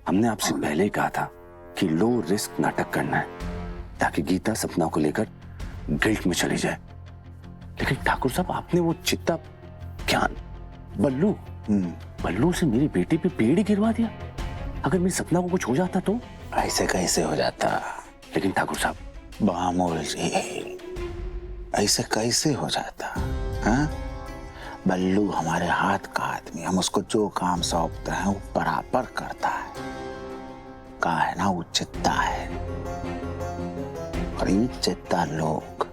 हमने आपसे पहले ही कहा था कि लो रिस्क नाटक करना है ताकि गीता सपना को लेकर गिल्ट में चली जाए। लेकिन ठाकुर साहब, आपने वो चित्ता क्या बल्लू से मेरी बेटी पे पेड़ ही गिरवा दिया। अगर मेरी सपना को कुछ हो जाता तो? ऐसे कैसे हो जाता? लेकिन ठाकुर साहब, बामोल जी, ऐसे कैसे हो जाता? हाँ, बल्लू हमारे हाथ का आदमी, हम उसको जो काम सौंपते हैं वो बराबर करता है। कहा है ना, वो चित्ता है। और ये चित्ता लोग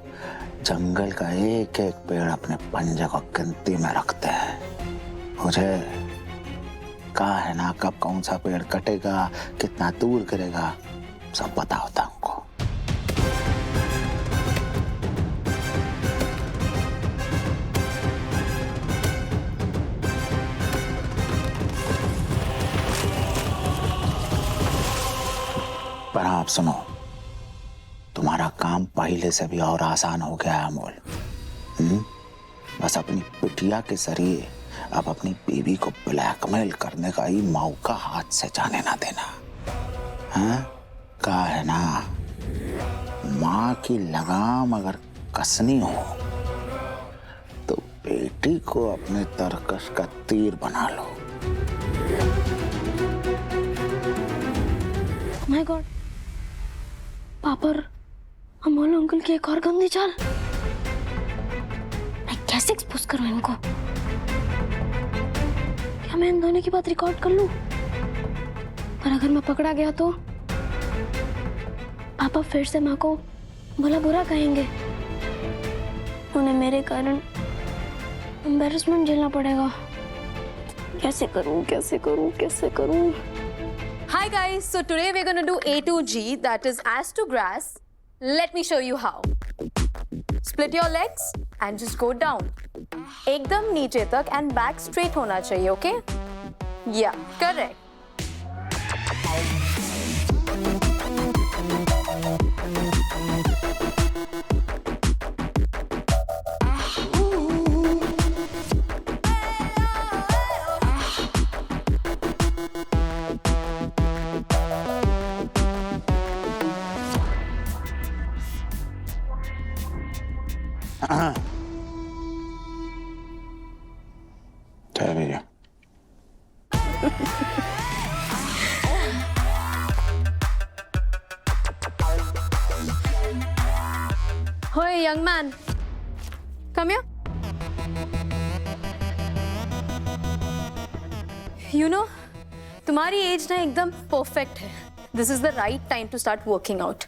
जंगल का एक एक पेड़ अपने पंजे को गिनती में रखते हैं। मुझे कहा है ना, कब कौन सा पेड़ कटेगा, कितना दूर गिरेगा, सब पता होता है उनको। पर आप सुनो, तुम्हारा काम पहले से भी और आसान हो गया है अमोल। बस अपनी बिटिया के जरिए अब अपनी बीवी को ब्लैकमेल करने का ही मौका हाथ से जाने ना देना। हाँ, कहा है ना, माँ की लगाम अगर कसनी हो तो बेटी को अपने तरकश का तीर बना लो। माय गॉड, पापा और अमोल अंकल की एक और गंदी चाल। मैं कैसे एक्सपोज करूं इनको? क्या मैं इन दोनों की बात रिकॉर्ड कर लूं? पर अगर मैं पकड़ा गया तो पापा फिर से माँ को भला बुरा कहेंगे। उन्हें मेरे कारण एम्बैरेसमेंट झेलना पड़ेगा। कैसे करूं, कैसे करूं, कैसे करूं? Hi guys, so today we're going to do A to G, that is as to grass. Let me show you how. Split your legs and just go down. एकदम नीचे तक and back straight होना चाहिए, okay? Yeah, correct. चल भैया। Hey, young man. Come here. You know, तुम्हारी as ना एकदम परफेक्ट है. This is the right time to start working out.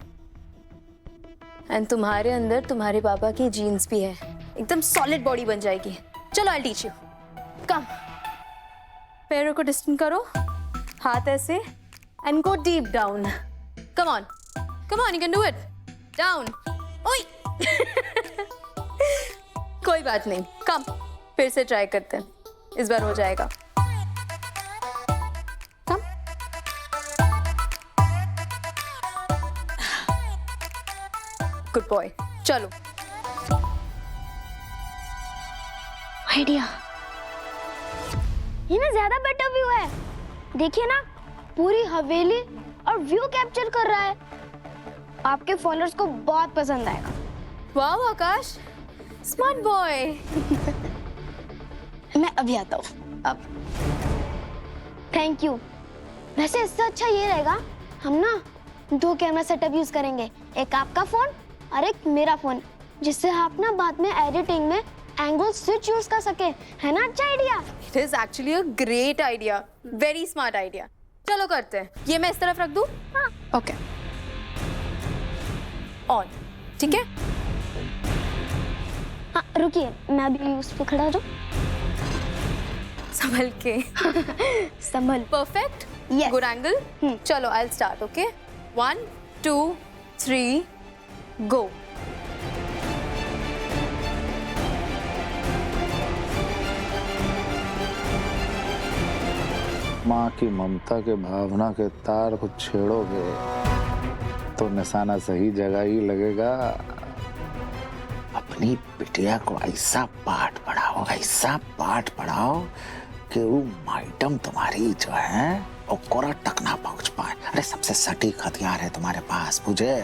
And तुम्हारे अंदर तुम्हारे पापा की जीन्स भी है. एकदम सॉलिड बॉडी बन जाएगी. चलो, I'll teach you. Come. पैरों को डिस्टेंस करो. हाथ ऐसे. And go deep down. Come on. Come on, you can do it. Down. ओए. कोई बात नहीं. Come. फिर से ट्राई करते हैं. इस बार हो जाएगा. Come. Good boy. चलो. आइडिया। ये ना ज्यादा बेटर व्यू है। देखिए ना, पूरी हवेली और व्यू कैप्चर कर रहा है। आपके फॉलोअर्स को बहुत पसंद आएगा। वाओ आकाश, स्मार्ट बॉय। मैं अभी आता हूँ। अब थैंक यू। वैसे इससे अच्छा ये रहेगा, हम ना 2 कैमरा सेटअप यूज करेंगे, एक आपका फोन और एक मेरा फोन, जिससे आप ना बाद में एडिटिंग में एंगल स्विच यूज कर सके। है ना अच्छा idea? It is actually a great idea, very smart idea. चलो करते हैं। ये मैं इस तरफ रख दूँ? हाँ। ओके। ऑन, ठीक है? हाँ, रुकिए, मैं अभी उस पे खड़ा हो जाऊँ। संभल के। संभल। परफेक्ट। Yes. Good angle. चलो, I'll start. Okay. 1, 2, 3, go. माँ की ममता के भावना के तार को छेड़ोगे तो निशाना सही जगह ही लगेगा। अपनी बिटिया को ऐसा पाठ पढ़ाओ कि वो मैडम तुम्हारी जो है और कोरा तक ना पहुंच पाए। अरे सबसे सटीक हथियार है तुम्हारे पास, मुझे।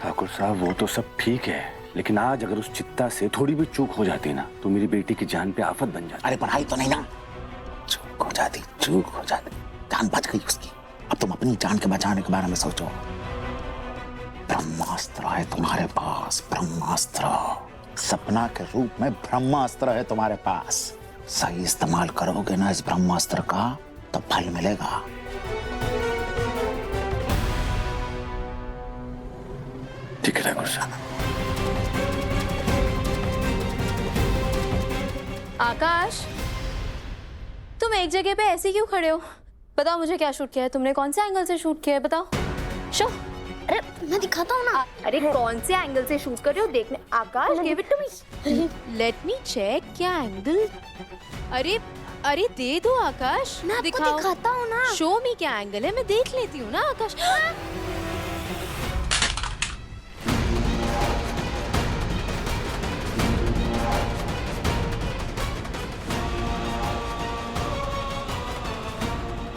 ठाकुर साहब वो तो सब ठीक है, लेकिन आज अगर उस चित्ता से थोड़ी भी चूक हो जाती ना तो मेरी बेटी की जान पे आफत बन जाती। अरे पढ़ाई तो नहीं ना, चूक हो जाती, चूक हो जाती, जान बच गई उसकी। अब तुम अपनी जान के बचाने के बारे में सोचो। ब्रह्मास्त्र है तुम्हारे पास, ब्रह्मास्त्र। सपना के रूप में ब्रह्मास्त्र है तुम्हारे पास। सही इस्तेमाल करोगे ना इस ब्रह्मास्त्र का तो फल मिलेगा। ठीक है ठाकुर साहब। आकाश, तुम एक जगह पे ऐसे क्यों खड़े हो? बताओ मुझे क्या शूट किया है तुमने, कौन से एंगल से शूट किया है, बताओ। शो, अरे मैं दिखाता हूँ ना। अरे कौन से एंगल से शूट कर रहे हो देखने। Akash, give it to me, let me check क्या एंगल। अरे अरे दे दो आकाश, मैं आपको दिखाओ। दिखाता हूँ ना। शो मी क्या एंगल है, मैं देख लेती हूँ ना आकाश।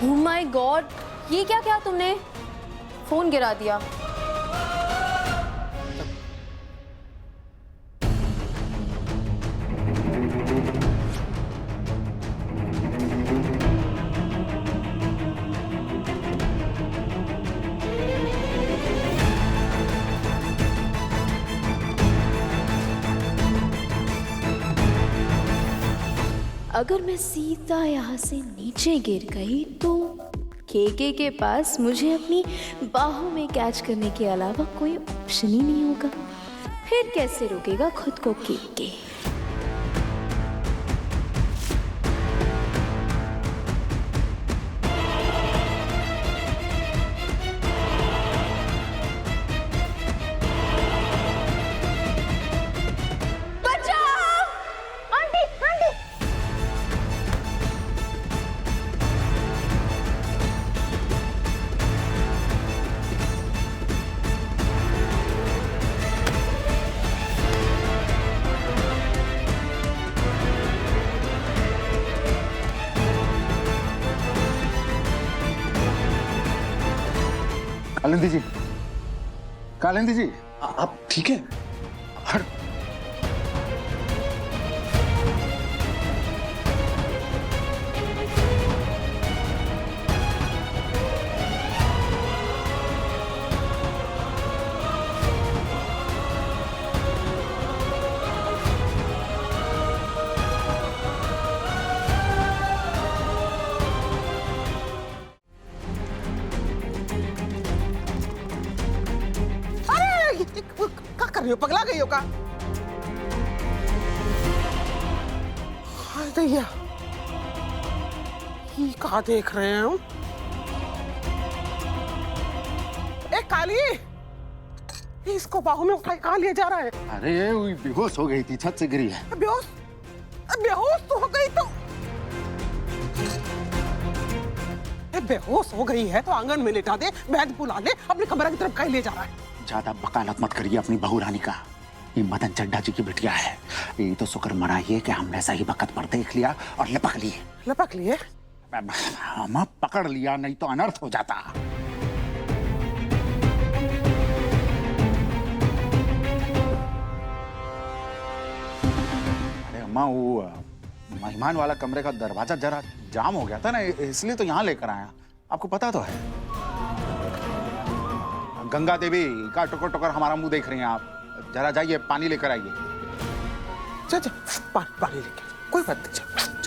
Oh my God, ये क्या किया तुमने? फोन गिरा दिया। अगर मैं सीधा यहाँ से नीचे गिर गई तो केके के पास मुझे अपनी बाहों में कैच करने के अलावा कोई ऑप्शन ही नहीं होगा। फिर कैसे रोकेगा खुद को केके? कालिंदी जी, कालिंदी जी, आप ठीक है? हट। क्या कर रही हो, पगला गई हो का? हाय दैया, ये कहाँ देख रहे हैं हम? ए काली, इसको बाहों में उठाई कहाँ ले जा रहा है? अरे वो बेहोश हो गई थी, छत से गिरी है। बेहोश? बेहोश तो हो गई तो बेहोश हो गई है तो आंगन में लेटा दे, वैद्य बुला ले, अपने कमरे की तरफ कहीं ले जा रहा है। ज्यादा वकालत मत करिए अपनी बहू रानी का। ये मदन चड्ढा जी की बिटिया है। ये तो शुक्र मनाइए कि हमने सही वक्त पर देख लिया और लपक लिए। लपक लिए? हम पकड़ लिया, नहीं तो अनर्थ हो जाता। अरे अम्मा, वो मेहमान वाला कमरे का दरवाजा जरा जाम हो गया था ना, इसलिए तो यहाँ लेकर आया। आपको पता तो है। गंगा देवी का टुकर टुकर हमारा मुंह देख रही हैं आप। जरा जाइए पानी लेकर आइए। चल पानी लेके, कोई बात नहीं।